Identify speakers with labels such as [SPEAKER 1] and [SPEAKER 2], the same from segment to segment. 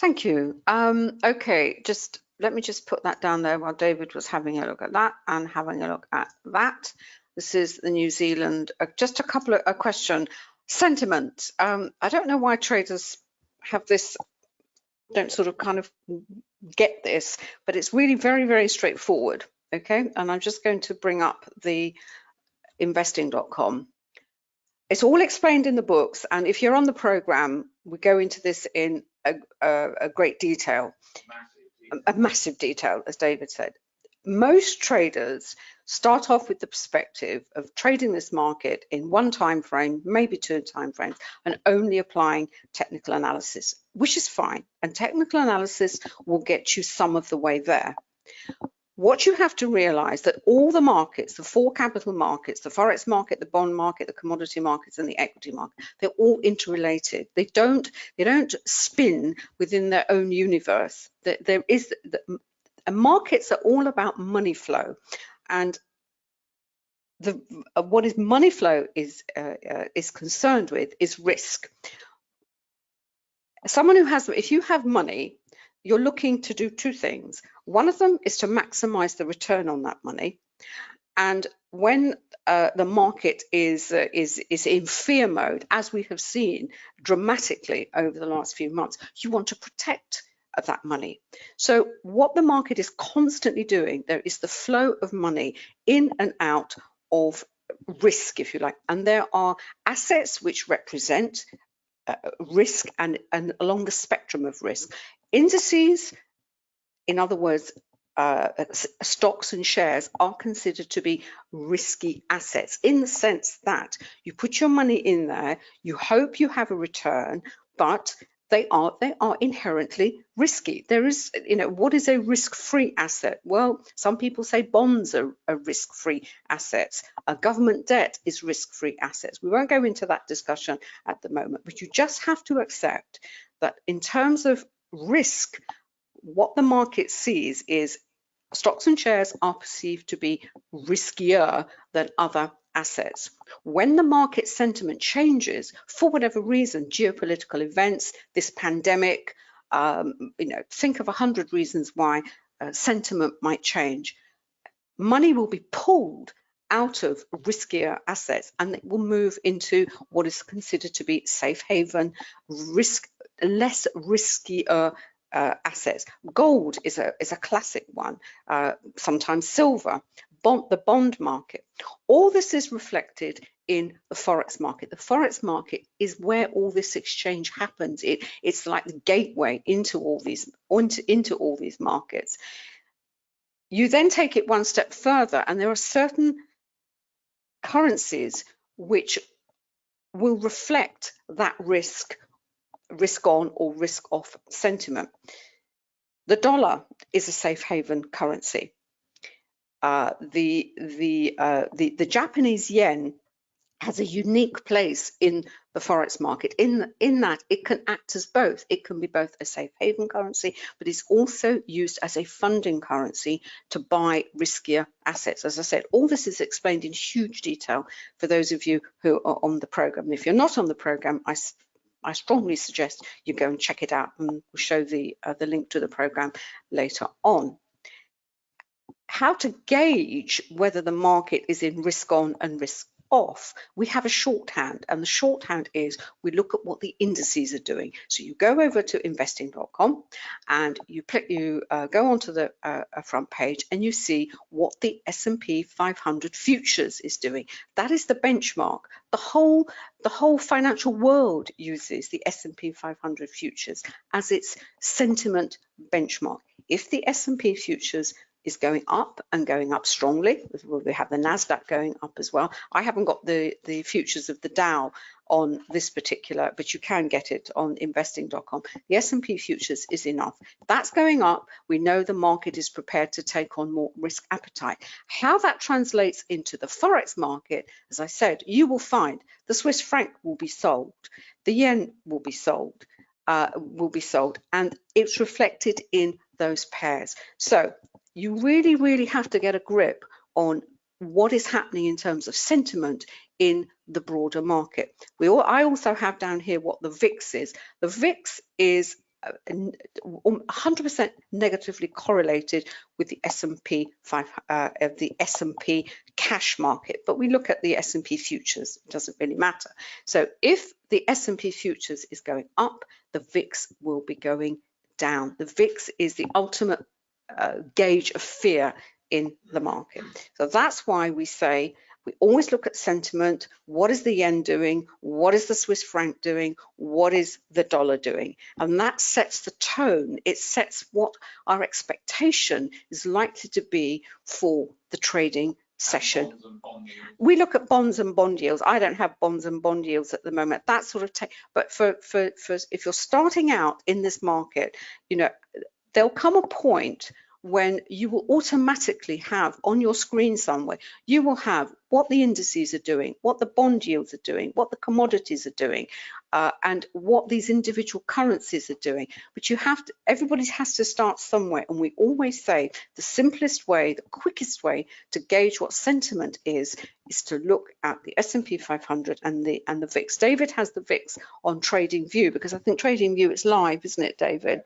[SPEAKER 1] Thank you. Okay, just let me just put that down there while David was having a look at that and having a look at that. This is the New Zealand, just a couple of, a question. Sentiment. I don't know why traders have this, don't sort of kind of get this, but it's really very, very straightforward. Okay, and I'm just going to bring up the investing.com. It's all explained in the books, and if you're on the program, we go into this in a great detail, a massive detail, as David said. Most traders start off with the perspective of trading this market in one time frame, maybe two time frames, and only applying technical analysis, which is fine. And technical analysis will get you some of the way there. What you have to realize that all the markets, the four capital markets, the forex market, the bond market, the commodity markets, and the equity market, they're all interrelated. They don't spin within their own universe. Markets are all about money flow, and what is money flow is concerned with is risk. Someone who has, if you have money, you're looking to do two things. One of them is to maximize the return on that money. And when the market is in fear mode, as we have seen dramatically over the last few months, you want to protect that money. So what the market is constantly doing, there is the flow of money in and out of risk, if you like. And there are assets which represent risk and along the spectrum of risk. Indices, in other words, stocks and shares are considered to be risky assets in the sense that you put your money in there, you hope you have a return, but they are inherently risky. There is, what is a risk-free asset? Well, some people say bonds are risk-free assets. Government debt is risk-free assets. We won't go into that discussion at the moment, but you just have to accept that in terms of risk, what the market sees is stocks and shares are perceived to be riskier than other assets. When the market sentiment changes, for whatever reason, geopolitical events, this pandemic, think of 100 reasons why sentiment might change. Money will be pulled out of riskier assets and it will move into what is considered to be safe haven, less riskier assets. Gold is a classic one, sometimes silver, the bond market. All this is reflected in the forex market. The forex market is where all this exchange happens. It's like the gateway into all these markets. You then take it one step further, and there are certain currencies which will reflect that risk on or risk off sentiment. The dollar is a safe haven currency. The Japanese yen has a unique place in the forex market in that it can act as both. It can be both a safe haven currency, but it's also used as a funding currency to buy riskier assets. As I said, all this is explained in huge detail for those of you who are on the program. If you're not on the program, I strongly suggest you go and check it out, and we'll show the link to the program later on. How to gauge whether the market is in risk on and risk off? We have a shorthand, and the shorthand is we look at what the indices are doing. So you go over to investing.com and you go onto the front page and you see what the S&P 500 futures is doing. That is the benchmark. The whole financial world uses the S&P 500 futures as its sentiment benchmark. If the S&P futures is going up and going up strongly, we have the NASDAQ going up as well. I haven't got the futures of the Dow on this particular, but you can get it on investing.com. The S&P futures is enough. That's going up. We know the market is prepared to take on more risk appetite. How that translates into the forex market, as I said, you will find the Swiss franc will be sold, the yen will be sold, and it's reflected in those pairs. So you really, really have to get a grip on what is happening in terms of sentiment in the broader market. I also have down here what the VIX is. The VIX is 100% negatively correlated with the S&P 500, the S&P cash market, but we look at the S&P futures. It doesn't really matter. So if the S&P futures is going up, the VIX will be going down. The VIX is the ultimate gauge of fear in the market. So that's why we say we always look at sentiment. What is the yen doing? What is the Swiss franc doing? What is the dollar doing? And that sets the tone. It sets what our expectation is likely to be for the trading session. We look at bonds and bond yields. I don't have bonds and bond yields at the moment. That sort of but for if you're starting out in this market, you know, there'll come a point when you will automatically have on your screen somewhere, you will have what the indices are doing, what the bond yields are doing, what the commodities are doing, and what these individual currencies are doing. But you have to, everybody has to start somewhere. And we always say the simplest way, the quickest way to gauge what sentiment is to look at the S&P 500 and the VIX. David has the VIX on TradingView, because I think TradingView is live, isn't it, David?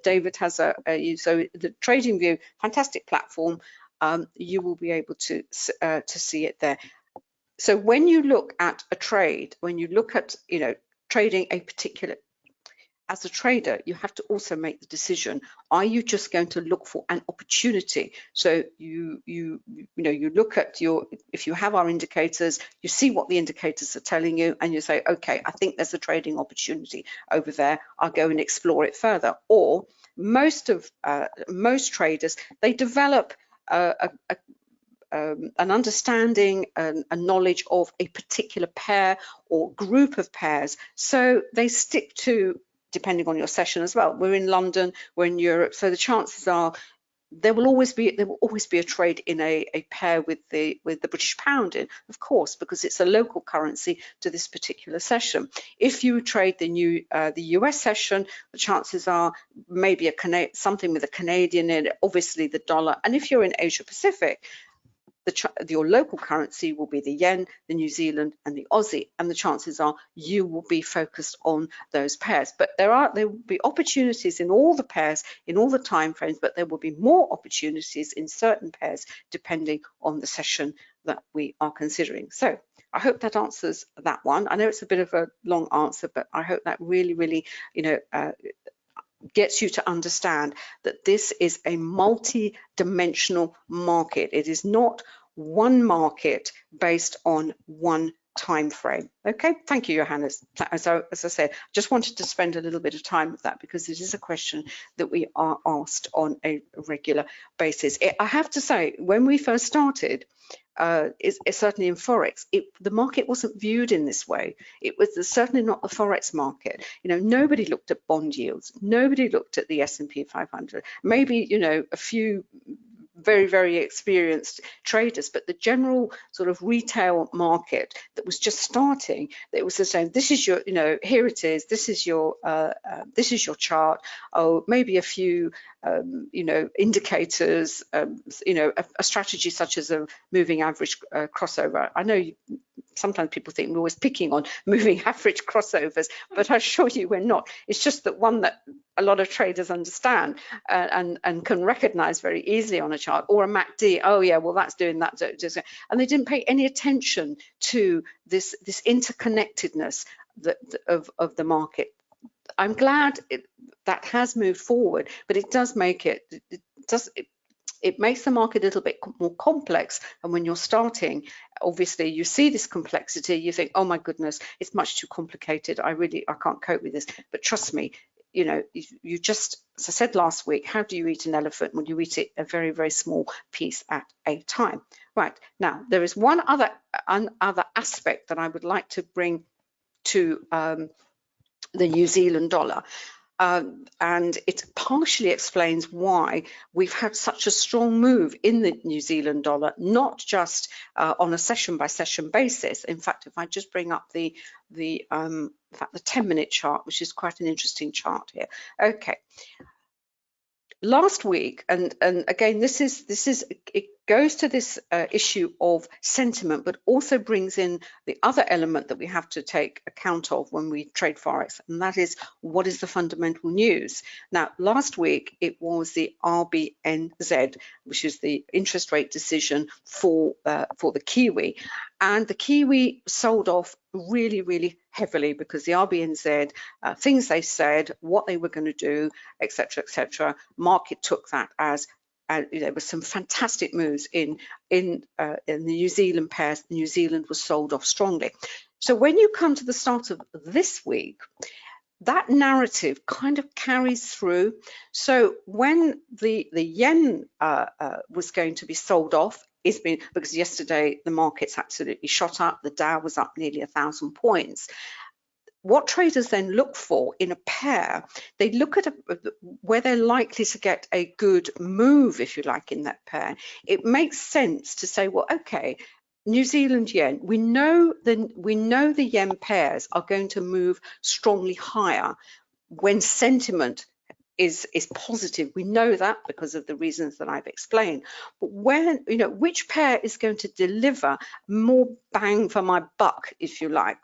[SPEAKER 1] David has so the TradingView, fantastic platform. You will be able to see it there. So when you look at a trade, when you look at, you know, trading a particular, as a trader, you have to also make the decision, are you just going to look for an opportunity? So you know, you look at your, if you have our indicators, you see what the indicators are telling you, and you say, okay, I think there's a trading opportunity over there, I'll go and explore it further. Or most traders, they develop an understanding and a knowledge of a particular pair or group of pairs, so they stick to, depending on your session as well. We're in London, we're in Europe, so the chances are there will always be a trade in a pair with the British pound in, of course, because it's a local currency to this particular session. If you trade the US session, the chances are maybe something with a Canadian in it, obviously the dollar. And if you're in Asia Pacific, your local currency will be the yen, the New Zealand, and the Aussie, and the chances are you will be focused on those pairs. But there will be opportunities in all the pairs, in all the time frames, but there will be more opportunities in certain pairs depending on the session that we are considering. So I hope that answers that one. I know it's a bit of a long answer, but I hope that really, you know, gets you to understand that this is a multi-dimensional market. It is not one market based on one time frame. Okay, thank you, Johannes. So as I said, just wanted to spend a little bit of time with that because it is a question that we are asked on a regular basis. I have to say, when we first started, it's certainly in forex, the market wasn't viewed in this way. It was certainly not the forex market. You know, nobody looked at bond yields, nobody looked at the S&P 500. Maybe, you know, a few very experienced traders, but the general sort of retail market that was just starting, it was the same. This is your, you know, here it is. This is your chart. Oh, maybe a few you know, indicators. You know, a strategy such as a moving average crossover. I know sometimes people think we're always picking on moving average crossovers, but I assure you we're not. It's just that one that a lot of traders understand and can recognize very easily on a chart, or a MACD. Oh yeah, well that's doing that. And they didn't pay any attention to this interconnectedness of the market. I'm glad that has moved forward, but it does make it makes the market a little bit more complex. And when you're starting, obviously you see this complexity, you think, oh my goodness, it's much too complicated. I can't cope with this. But trust me, you know, you just, as I said last week, how do you eat an elephant? When you eat it a very small piece at a time. Right, now there is one other aspect that I would like to bring to the New Zealand dollar. And it partially explains why we've had such a strong move in the New Zealand dollar, not just on a session by session basis. In fact, if I just bring up the 10-minute chart, which is quite an interesting chart here. Okay. Last week, and again, it goes to this issue of sentiment, but also brings in the other element that we have to take account of when we trade forex, and that is, what is the fundamental news? Now, last week it was the RBNZ, which is the interest rate decision for the Kiwi, and the Kiwi sold off really heavily because the RBNZ, things they said, what they were going to do, etc. Market took that as there were some fantastic moves in the New Zealand pairs. New Zealand was sold off strongly. So when you come to the start of this week, that narrative kind of carries through. So when the yen was going to be sold off, because yesterday the markets absolutely shot up, the Dow was up nearly 1,000 points. What traders then look for in a pair, they look at where they're likely to get a good move, if you like, in that pair. It makes sense to say, well, okay, New Zealand yen, we know the yen pairs are going to move strongly higher when sentiment is positive. We know that because of the reasons that I've explained. But when, which pair is going to deliver more bang for my buck, if you like?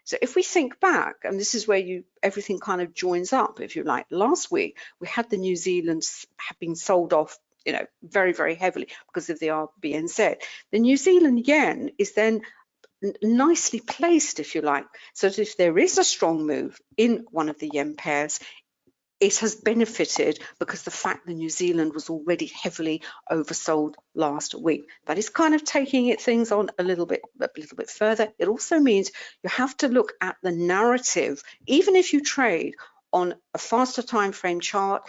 [SPEAKER 1] So if we think back, and this is where everything kind of joins up, if you like. Last week, we had the New Zealand's have been sold off, very heavily because of the RBNZ. The New Zealand yen is then nicely placed, if you like, so that if there is a strong move in one of the yen pairs, it has benefited because the fact that New Zealand was already heavily oversold last week. That is kind of taking things on a little bit further. It also means you have to look at the narrative, even if you trade on a faster time frame chart,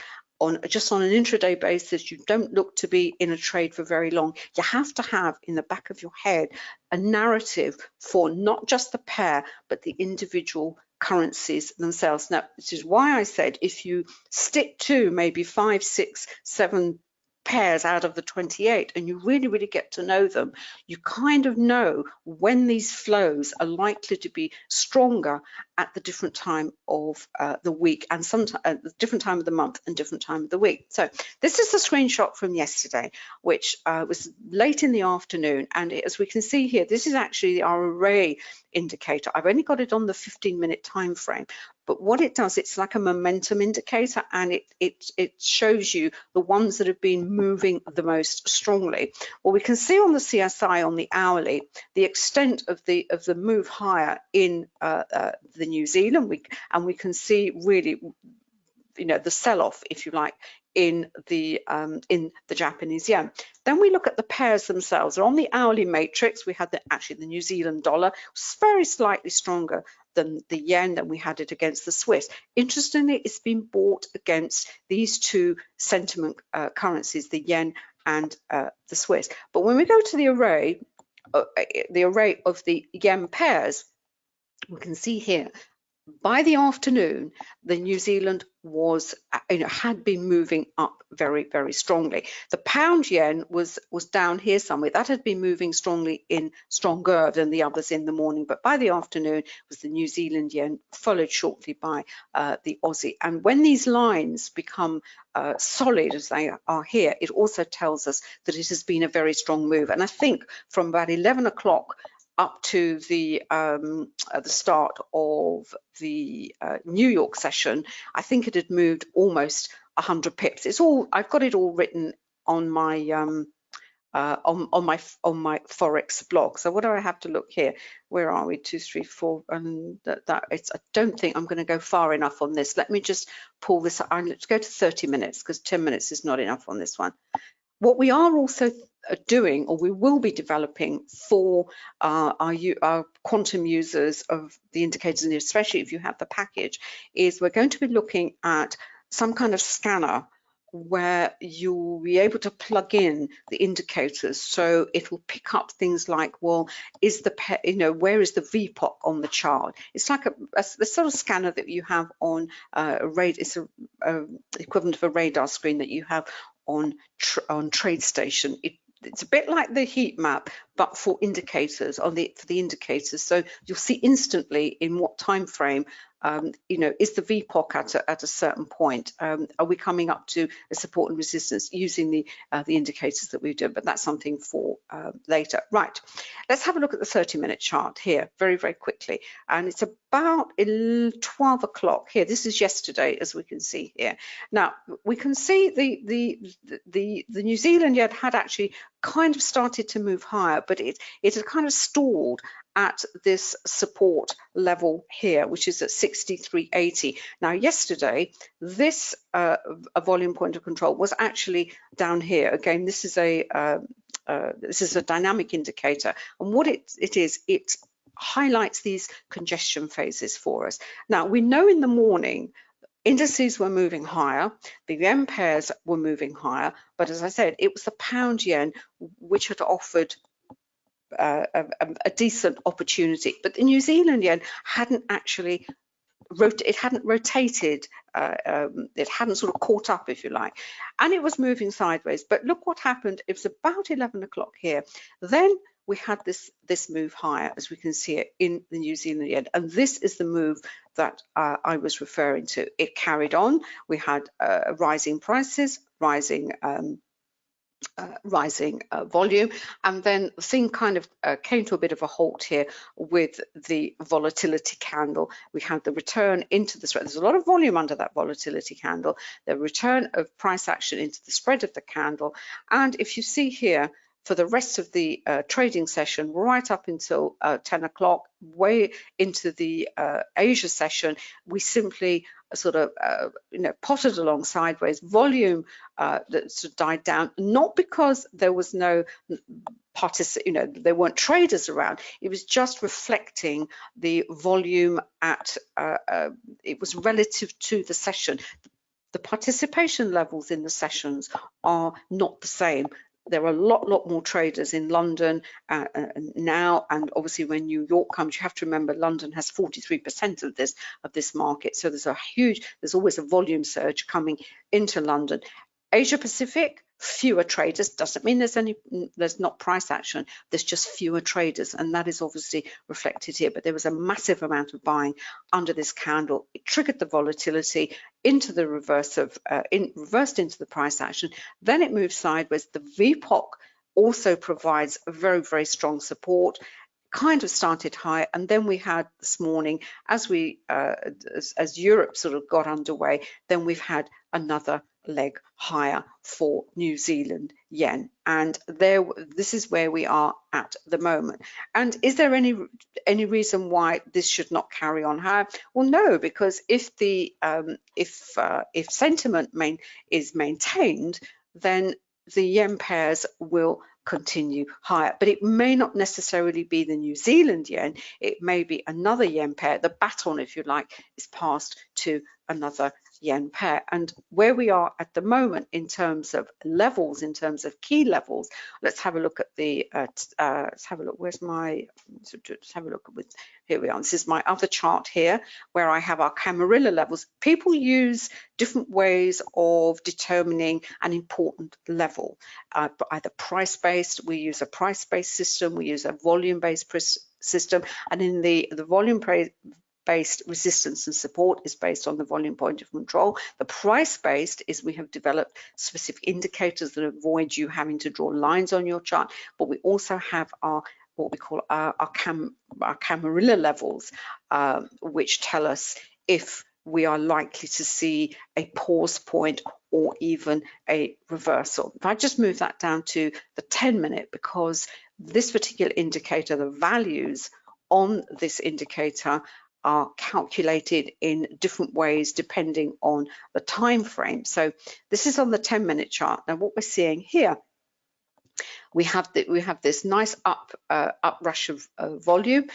[SPEAKER 1] just on an intraday basis. You don't look to be in a trade for very long. You have to have in the back of your head a narrative for not just the pair, but the individual currencies themselves. Now, this is why I said if you stick to maybe 5, 6, 7 pairs out of the 28 and you really get to know them, you kind of know when these flows are likely to be stronger at the different time of the week, and sometimes at the different time of the month and different time of the week. So this is the screenshot from yesterday, which was late in the afternoon, and as we can see here, this is actually our array indicator. I've only got it on the 15-minute time frame, but what it does, it's like a momentum indicator, and it shows you the ones that have been moving the most strongly. Well, we can see on the CSI on the hourly the extent of the move higher in the New Zealand week, and we can see really, the sell-off, if you like, in the Japanese yen. Then we look at the pairs themselves. On the hourly matrix, we had actually the New Zealand dollar was very slightly stronger than the yen, and we had it against the Swiss. Interestingly, it's been bought against these two sentiment currencies, the yen and the Swiss. But when we go to the array of the yen pairs, we can see here, by the afternoon, the New Zealand was, had been moving up very strongly. The pound yen was down here somewhere. That had been moving stronger than the others in the morning. But by the afternoon, it was the New Zealand yen, followed shortly by the Aussie. And when these lines become solid as they are here, it also tells us that it has been a very strong move. And I think from about 11 o'clock up to the start of the New York session, I think it had moved almost 100 pips. It's all, I've got it all written on my on my forex blog. So what do I have to look here? Where are we? 2, 3, 4, and I don't think I'm going to go far enough on this. Let me just pull this up. Let's go to 30 minutes because 10 minutes is not enough on this one. What we are also doing, or we will be developing for our quantum users of the indicators, and especially if you have the package, is we're going to be looking at some kind of scanner where you'll be able to plug in the indicators, so it will pick up things like, well, is the where is the VPOC on the chart? It's like the sort of scanner that you have on it's a equivalent of a radar screen that you have on TradeStation. It's a bit like the heat map, but for indicators, for the indicators. So you'll see instantly in what time frame you know, is the VPOC at a certain point? Are we coming up to a support and resistance using the indicators that we do? But that's something for later. Right, let's have a look at the 30-minute chart here very, very quickly. And it's about 12 o'clock here. This is yesterday, as we can see here. Now, we can see the New Zealand yen had actually kind of started to move higher, but it had kind of stalled at this support level here, which is at 63.80. Now, yesterday, this a volume point of control was actually down here. Again, this is a dynamic indicator, and what it is, it highlights these congestion phases for us. Now, we know in the morning indices were moving higher, the yen pairs were moving higher, but as I said, it was the pound yen which had offered a decent opportunity. But the New Zealand yen hadn't actually rotated, it hadn't sort of caught up, if you like, and it was moving sideways. But look what happened. It was about 11 o'clock here. Then we had this move higher, as we can see it in the New Zealand yen, and this is the move that I was referring to. It carried on. We had rising prices, rising volume, and then the thing kind of came to a bit of a halt here with the volatility candle. We had the return into the spread. There's a lot of volume under that volatility candle, the return of price action into the spread of the candle. And if you see here, for the rest of the trading session, right up until 10 o'clock, way into the Asia session, we simply sort of potted along sideways. Volume that sort of died down, not because there was no there weren't traders around. It was just reflecting the volume at it was relative to the session. The participation levels in the sessions are not the same. There are a lot more traders in London now, and obviously when New York comes, you have to remember London has 43% of this market. So there's always a volume surge coming into London. Asia Pacific, fewer traders. Doesn't mean there's not price action. There's just fewer traders, and that is obviously reflected here. But there was a massive amount of buying under this candle. It triggered the volatility into the reversed into the price action. Then it moved sideways. The VPOC also provides a very, very strong support. Kind of started high, and then we had this morning, as Europe sort of got underway, then we've had another leg higher for New Zealand yen, and this is where we are at the moment. And is there any reason why this should not carry on higher? Well, no, because if sentiment is maintained, then the yen pairs will continue higher, but it may not necessarily be the New Zealand yen. It may be another yen pair. The baton, if you like, is passed to another yen pair. And where we are at the moment in terms of levels, in terms of key levels, let's have a look at the let's have a look. Where's my, let's have a look with, here we are. This is my other chart here where I have our Camarilla levels. People use different ways of determining an important level, either price-based. We use a price-based system, we use a volume-based system, and in the volume-based resistance and support is based on the volume point of control. The price-based is we have developed specific indicators that avoid you having to draw lines on your chart, but we also have our what we call our Camarilla levels, which tell us if we are likely to see a pause point or even a reversal. If I just move that down to the 10-minute, because this particular indicator, the values on this indicator are calculated in different ways depending on the time frame. So this is on the 10-minute chart. Now what we're seeing here, we have this nice uprush of volume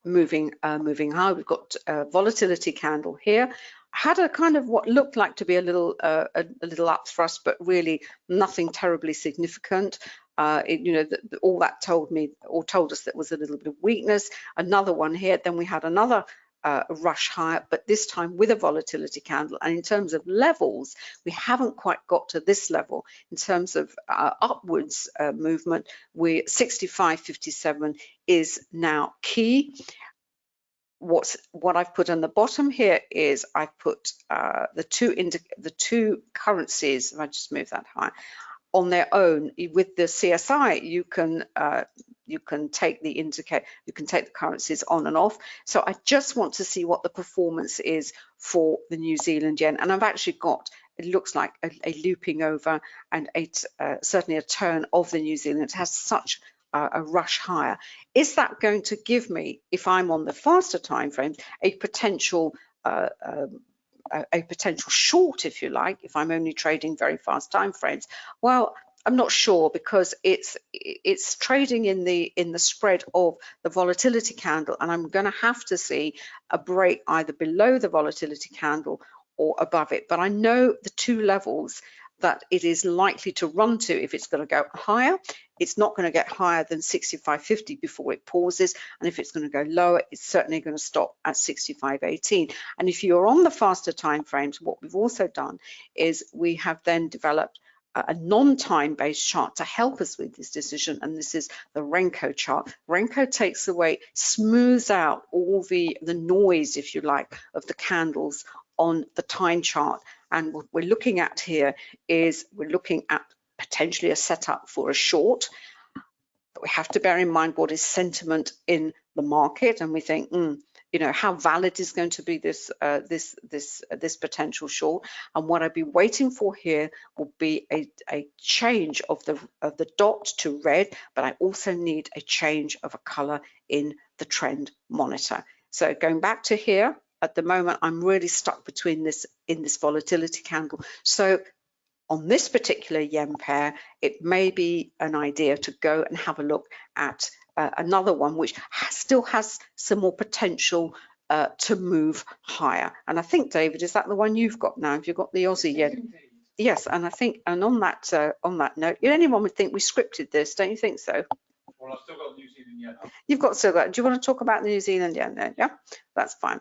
[SPEAKER 1] moving high. We've got a volatility candle here. Had a kind of what looked like to be a little up thrust, but really nothing terribly significant. All that told us that was a little bit of weakness. Another one here. Then we had another rush higher, but this time with a volatility candle. And in terms of levels, we haven't quite got to this level. In terms of upwards movement, 65.57 is now key. what I've put on the bottom here is I've put the two currencies. If I just move that high, on their own. With the CSI, you can take the currencies on and off. So I just want to see what the performance is for the New Zealand yen, and I've actually got, it looks like a looping over and certainly a turn of the New Zealand. It has such a rush higher. Is that going to give me, if I'm on the faster time frames, a potential short, if you like, if I'm only trading very fast time frames? Well, I'm not sure, because it's trading in the spread of the volatility candle, and I'm going to have to see a break either below the volatility candle or above it. But I know the two levels that it is likely to run to. If it's going to go higher, it's not going to get higher than 65.50 before it pauses, and if it's going to go lower, it's certainly going to stop at 65.18. And if you're on the faster time frames, what we've also done is we have then developed a non-time based chart to help us with this decision, and this is the Renko chart. Renko takes away, smooths out all the noise, if you like, of the candles on the time chart. And what we're looking at here is we're looking at potentially a setup for a short, but we have to bear in mind what is sentiment in the market, and we think, you know, how valid is going to be this potential short? And what I'd be waiting for here will be a change of the dot to red, but I also need a change of a color in the trend monitor. So going back to here, at the moment, I'm really stuck between this volatility candle. So on this particular yen pair, it may be an idea to go and have a look at another one which still has some more potential to move higher. And I think, David, is that the one you've got now? Have you got the Aussie yen? Yes, and I think, and on that note, anyone would think we scripted this, don't you think so?
[SPEAKER 2] Well, I've still got New Zealand yen.
[SPEAKER 1] You've got still got. Do you want to talk about the New Zealand yen then? Yeah, that's fine.